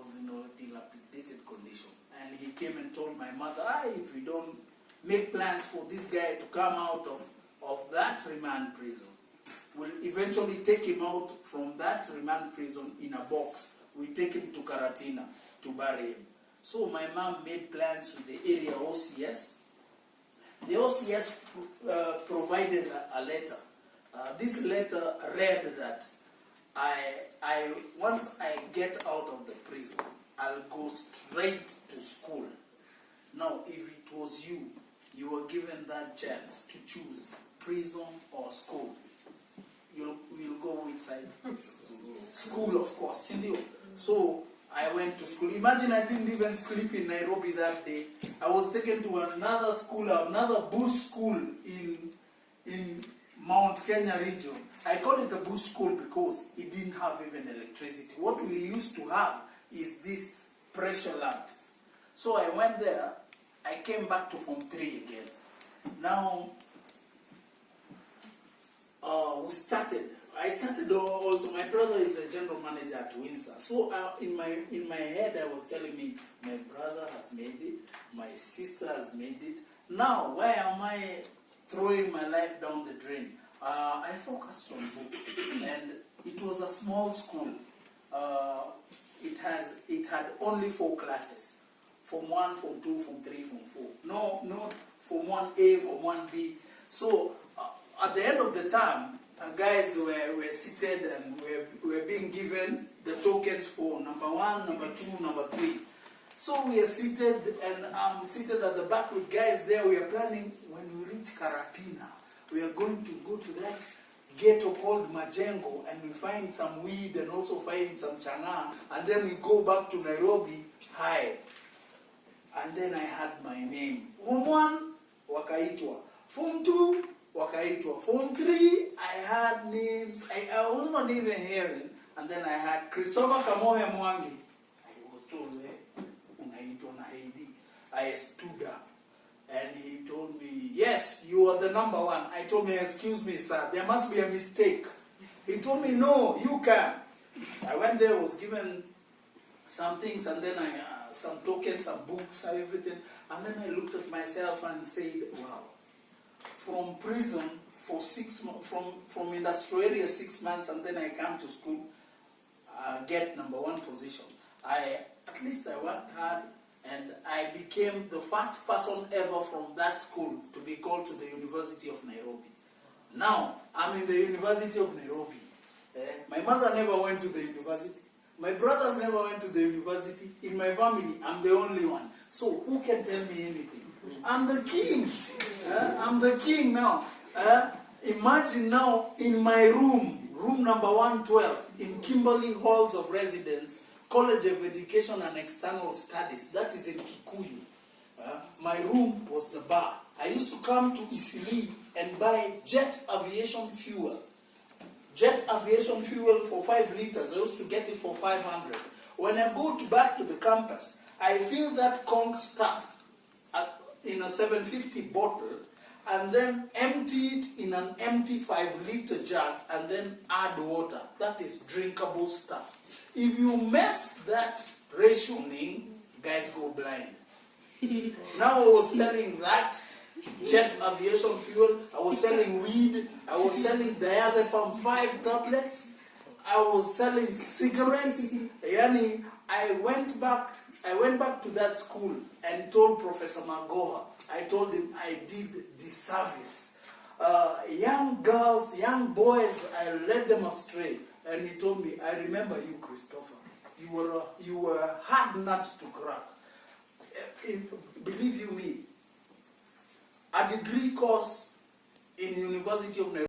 was in a dilapidated condition. And he came and told my mother, if we don't make plans for this guy to come out of that remand prison, we'll eventually take him out from that remand prison in a box. We take him to Karatina to bury him. So my mom made plans with the area OCS. The OCS provided a letter. This letter read that once I get out of the prison, I'll go straight to school. Now, if it was you were given that chance to choose prison or school, you'll go which side? School, of course. So I went to school. Imagine I didn't even sleep in Nairobi that day. I was taken to another school, another bush school in Mount Kenya region. I call it a bush school because it didn't have even electricity. What we used to have is these pressure lamps. So I went there. I came back to Form 3 again. Now, I started also, my brother is the general manager at Windsor. So in my head, I was telling me, my brother has made it, my sister has made it. Now, why am I throwing my life down the drain? I focused on books, and it was a small school. It had only 4 classes. Form 1, Form 2, Form 3, Form 4. No Form 1A, Form 1B. So at the end of the term, guys were seated and were being given the tokens for number 1, number 2, number 3. So we are seated, and I'm seated at the back with guys there. We are planning, when we reach Karatina, we are going to go to that ghetto called Majengo, and we find some weed and also find some changa, and then we go back to Nairobi high. And then I had my name. Form 1, wakaitwa. Form 2, wakaitwa. Form 3, I had names. I was not even hearing. And then I had Christopher Kamoya Mwangi. I was told, unaitwa na Heidi. I stood up. And he told me, yes, you are the number 1. I told him, excuse me, sir, there must be a mistake. He told me, no, you can. I went there, was given some things, and then some tokens, some books, everything. And then I looked at myself and said, wow, from prison for 6 months, from industrial area 6 months, and then I come to school, get number 1 position. At least I worked hard, and I became the first person ever from that school to be called to the University of Nairobi. Now, I'm in the University of Nairobi. My mother never went to the university. My brothers never went to the university. In my family, I'm the only one. So who can tell me anything? I'm the king. I'm the king now. Imagine now in my room number 112, in Kimberley Halls of Residence, College of Education and External Studies. That is in Kikuyu. My room was the bar. I used to come to Isili and buy jet aviation fuel. Jet aviation fuel for 5 liters. I used to get it for 500. When I go back to the campus, I fill that conch stuff in a 750 bottle, and then empty it in an empty 5-liter jug, and then add water. That is drinkable stuff. If you mess that rationing, guys go blind. Now I was selling that jet aviation fuel, I was selling weed, I was selling diazepam 5 tablets, I was selling cigarettes. Yani, I went back to that school and told Professor Magoha, I told him I did disservice. Young girls, young boys, I led them astray. And he told me, I remember you, Christopher. You were a hard nut to crack. Believe you me, a degree course in University of Nairobi